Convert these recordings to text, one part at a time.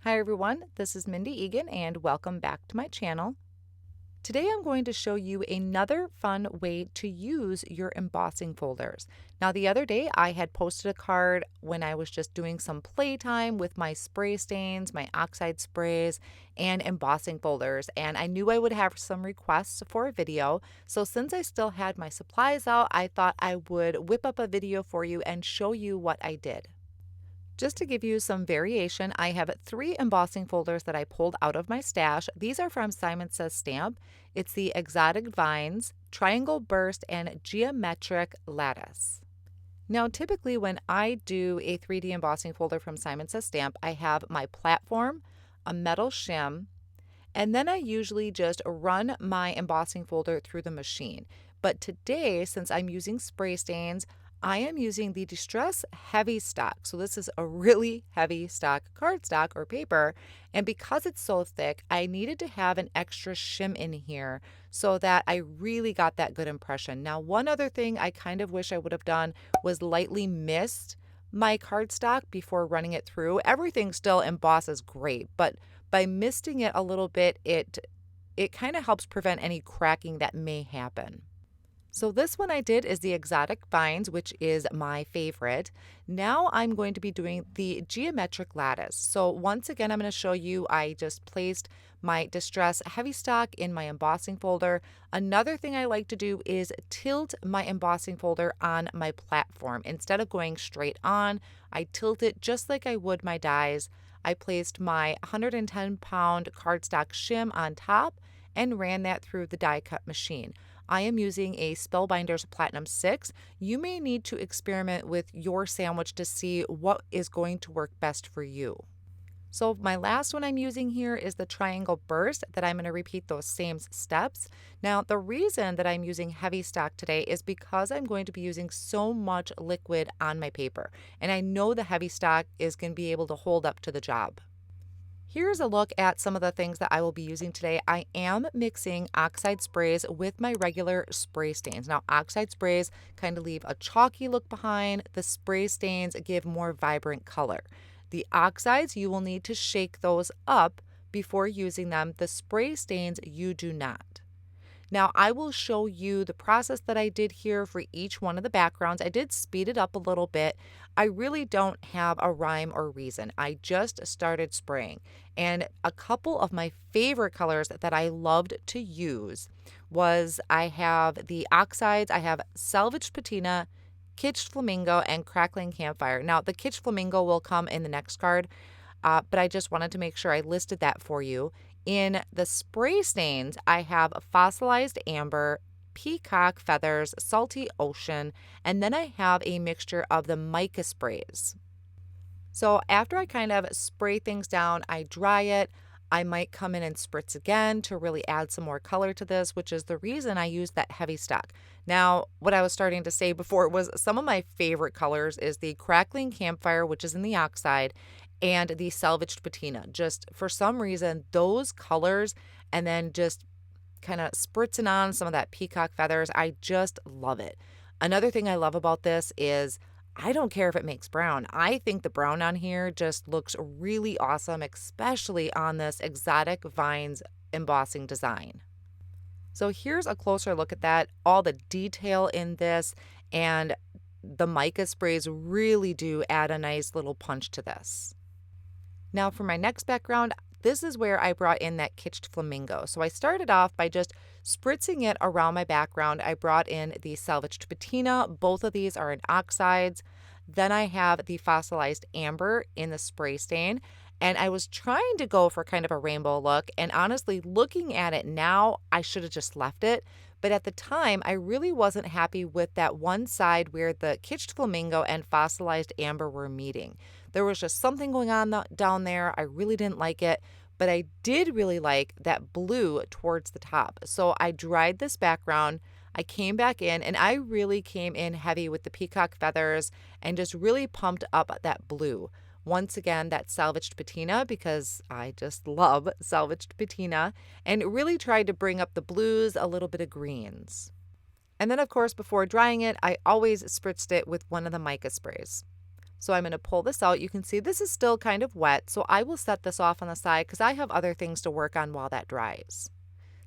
Hi everyone, this is Mindy Eggen and welcome back to my channel. Today I'm going to show you another fun way to use your embossing folders. Now the other day I had posted a card when I was just doing some playtime with my spray stains, my oxide sprays, and embossing folders, and I knew I would have some requests for a video. So since I still had my supplies out, I thought I would whip up a video for you and show you what I did. Just to give you some variation, I have 3 embossing folders that I pulled out of my stash. These are from Simon Says Stamp. It's the Exotic Vines, Triangle Burst, and Geometric Lattice. Now, typically when I do a 3D embossing folder from Simon Says Stamp, I have my platform, a metal shim, and then I usually just run my embossing folder through the machine. But today, since I'm using spray stains, I am using the Distress Heavy Stock. So this is a really heavy stock cardstock or paper. And because it's so thick, I needed to have an extra shim in here so that I really got that good impression. Now, one other thing I kind of wish I would have done was lightly mist my cardstock before running it through. Everything still embosses great, but by misting it a little bit, it kind of helps prevent any cracking that may happen. So this one I did is the Exotic Vines, which is my favorite. Now I'm going to be doing the Geometric Lattice. So once again, I'm going to show you, I just placed my Distress Heavy Stock in my embossing folder. Another thing I like to do is tilt my embossing folder on my platform. Instead of going straight on, I tilt it just like I would my dies. I placed my 110-pound cardstock shim on top and ran that through the die cut machine. I am using a Spellbinders Platinum 6. You may need to experiment with your sandwich to see what is going to work best for you. So my last one I'm using here is the Triangle Burst that I'm going to repeat those same steps. Now the reason that I'm using heavy stock today is because I'm going to be using so much liquid on my paper, and I know the heavy stock is going to be able to hold up to the job. Here's a look at some of the things that I will be using today. I am mixing oxide sprays with my regular spray stains. Now, oxide sprays kind of leave a chalky look behind. The spray stains give more vibrant color. The oxides, you will need to shake those up before using them. The spray stains, you do not. Now, I will show you the process that I did here for each one of the backgrounds. I did speed it up a little bit. I really don't have a rhyme or reason. I just started spraying. And a couple of my favorite colors that I loved to use was I have the oxides, I have Salvaged Patina, Kitsched Flamingo, and Crackling Campfire. Now, the Kitsched Flamingo will come in the next card, but I just wanted to make sure I listed that for you. In the spray stains, I have Fossilized Amber, Peacock Feathers, Salty Ocean, and then I have a mixture of the mica sprays. So after I kind of spray things down, I dry it. I might come in and spritz again to really add some more color to this, which is the reason I use that heavy stock. Now, what I was starting to say before was some of my favorite colors is the Crackling Campfire, which is in the oxide, and the Salvaged Patina. Just for some reason, those colors, and then just kind of spritzing on some of that Peacock Feathers, I just love it. Another thing I love about this is I don't care if it makes brown. I think the brown on here just looks really awesome, especially on this Exotic Vines embossing design. So here's a closer look at that, all the detail in this, and the mica sprays really do add a nice little punch to this. Now for my next background, this is where I brought in that Kitsched Flamingo. So I started off by just spritzing it around my background. I brought in the Salvaged Patina. Both of these are in oxides. Then I have the Fossilized Amber in the spray stain. And I was trying to go for kind of a rainbow look. And honestly, looking at it now, I should have just left it. But at the time, I really wasn't happy with that one side where the Kitsched Flamingo and Fossilized Amber were meeting. There was just something going on down there. I really didn't like it, but I did really like that blue towards the top. So I dried this background. I came back in and I really came in heavy with the Peacock Feathers and just really pumped up that blue. Once again, that Salvaged Patina, because I just love Salvaged Patina, and really tried to bring up the blues, a little bit of greens. And then, of course, before drying it, I always spritzed it with one of the mica sprays. So I'm going to pull this out. You can see this is still kind of wet, so I will set this off on the side because I have other things to work on while that dries.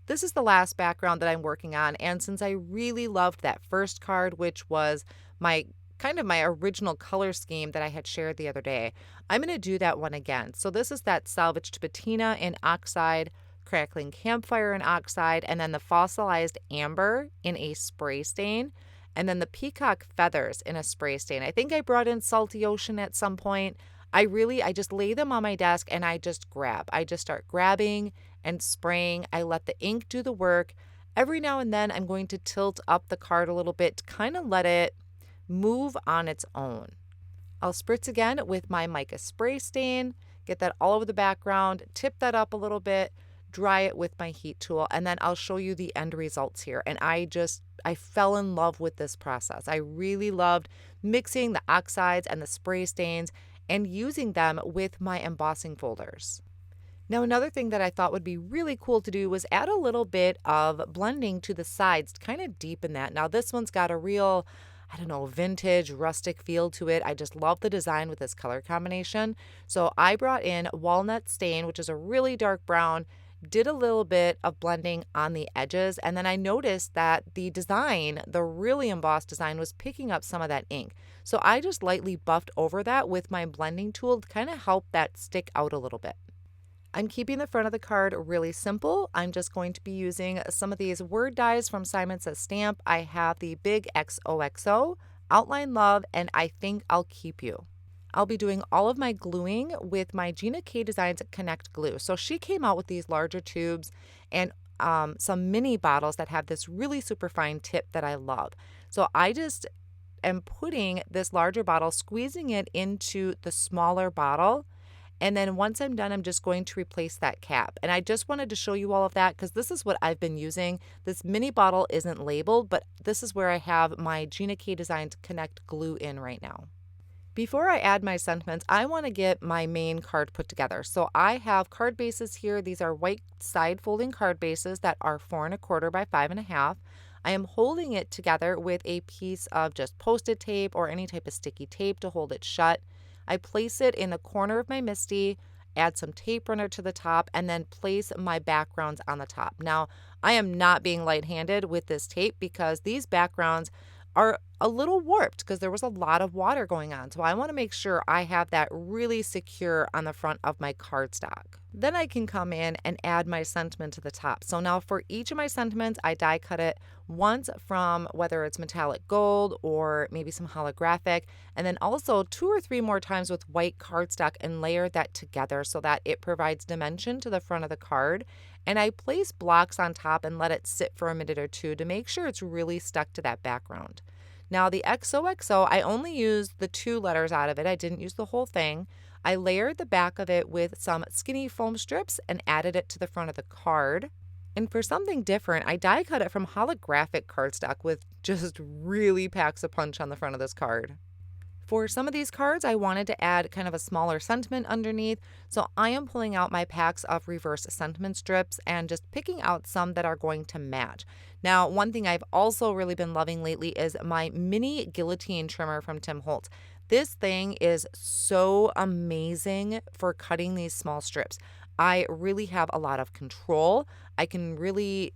This is the last background that I'm working on, and since I really loved that first card, which was my original color scheme that I had shared the other day, I'm going to do that one again. So this is that salvaged patina in oxide, crackling campfire in oxide, and then the fossilized amber in a spray stain, and then the peacock feathers in a spray stain. I think I brought in salty ocean at some point. I just lay them on my desk and I just grab. I just start grabbing and spraying. I let the ink do the work. Every now and then I'm going to tilt up the card a little bit to kind of let it move on its own. I'll spritz again with my mica spray stain, get that all over the background, tip that up a little bit, dry it with my heat tool, and then I'll show you the end results here. And I fell in love with this process. I really loved mixing the oxides and the spray stains and using them with my embossing folders. Now, another thing that I thought would be really cool to do was add a little bit of blending to the sides to kind of deepen that. Now, this one's got a real, vintage, rustic feel to it. I just love the design with this color combination. So I brought in walnut stain, which is a really dark brown, did a little bit of blending on the edges, and then I noticed that the design, the really embossed design, was picking up some of that ink. So I just lightly buffed over that with my blending tool to kind of help that stick out a little bit. I'm keeping the front of the card really simple. I'm just going to be using some of these word dies from Simon Says Stamp. I have the big XOXO, Outline Love, and I Think I'll Keep You. I'll be doing all of my gluing with my Gina K Designs Connect glue. So she came out with these larger tubes and some mini bottles that have this really super fine tip that I love. So I just am putting this larger bottle, squeezing it into the smaller bottle. And then once I'm done, I'm just going to replace that cap. And I just wanted to show you all of that because this is what I've been using. This mini bottle isn't labeled, but this is where I have my Gina K Designs Connect glue in right now. Before I add my sentiments, I want to get my main card put together. So I have card bases here. These are white side folding card bases that are 4 1/4 by 5 1/2. I am holding it together with a piece of just Post-it tape or any type of sticky tape to hold it shut. I place it in the corner of my Misty, add some tape runner to the top, and then place my backgrounds on the top. Now, I am not being light-handed with this tape because these backgrounds are a little warped because there was a lot of water going on. So I want to make sure I have that really secure on the front of my cardstock. Then I can come in and add my sentiment to the top. So now for each of my sentiments, I die cut it once from whether it's metallic gold or maybe some holographic, and then also 2 or 3 more times with white cardstock and layer that together so that it provides dimension to the front of the card. And I place blocks on top and let it sit for a minute or two to make sure it's really stuck to that background. Now the XOXO, I only used the 2 letters out of it. I didn't use the whole thing. I layered the back of it with some skinny foam strips and added it to the front of the card. And for something different, I die cut it from holographic cardstock, with just really packs a punch on the front of this card. For some of these cards, I wanted to add kind of a smaller sentiment underneath, so I am pulling out my packs of reverse sentiment strips and just picking out some that are going to match. Now, one thing I've also really been loving lately is my mini guillotine trimmer from Tim Holtz. This thing is so amazing for cutting these small strips. I really have a lot of control. I can really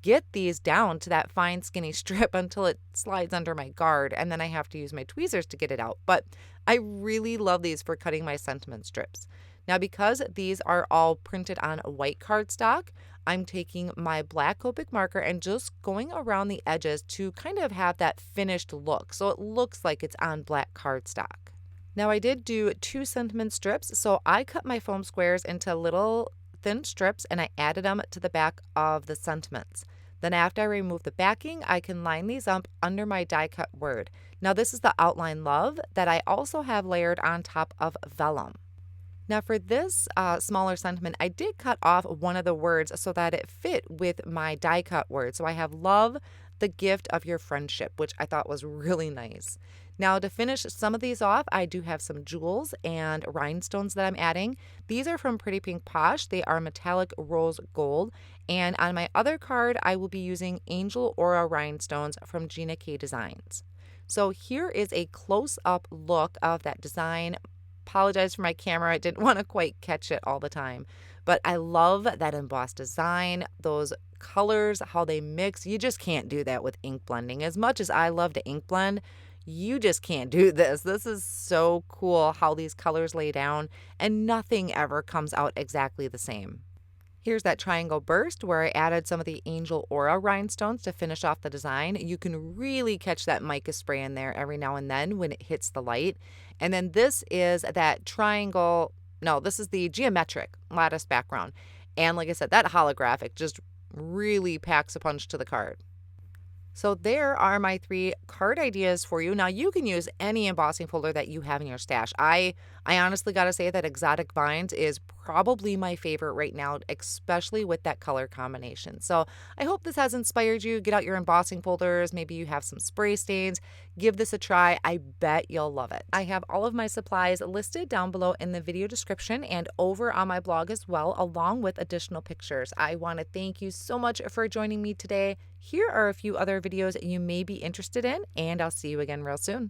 get these down to that fine skinny strip until it slides under my guard, and then I have to use my tweezers to get it out. But I really love these for cutting my sentiment strips. Now, because these are all printed on white cardstock, I'm taking my black Copic marker and just going around the edges to kind of have that finished look, so it looks like it's on black cardstock. Now, I did do 2 sentiment strips, so I cut my foam squares into little thin strips and I added them to the back of the sentiments. Then after I remove the backing, I can line these up under my die cut word. Now this is the Outline Love that I also have layered on top of vellum. Now for this smaller sentiment, I did cut off one of the words so that it fit with my die cut word. So I have love, the gift of your friendship, which I thought was really nice. Now to finish some of these off, I do have some jewels and rhinestones that I'm adding. These are from Pretty Pink Posh. They are metallic rose gold. And on my other card, I will be using Angel Aura rhinestones from Gina K Designs. So here is a close-up look of that design. Apologize for my camera. I didn't want to quite catch it all the time. But I love that embossed design, those colors, how they mix. You just can't do that with ink blending. As much as I love to ink blend, you just can't do this. This is so cool how these colors lay down, and nothing ever comes out exactly the same. Here's that triangle burst where I added some of the Angel Aura rhinestones to finish off the design. You can really catch that mica spray in there every now and then when it hits the light. And then this is that triangle, no, this is the geometric lattice background. And like I said, that holographic just really packs a punch to the card. So there are my 3 card ideas for you. Now you can use any embossing folder that you have in your stash. I honestly got to say that Exotic Vines is probably my favorite right now, especially with that color combination. So I hope this has inspired you. Get out your embossing folders. Maybe you have some spray stains. Give this a try. I bet you'll love it. I have all of my supplies listed down below in the video description and over on my blog as well, along with additional pictures. I want to thank you so much for joining me today. Here are a few other videos you may be interested in, and I'll see you again real soon.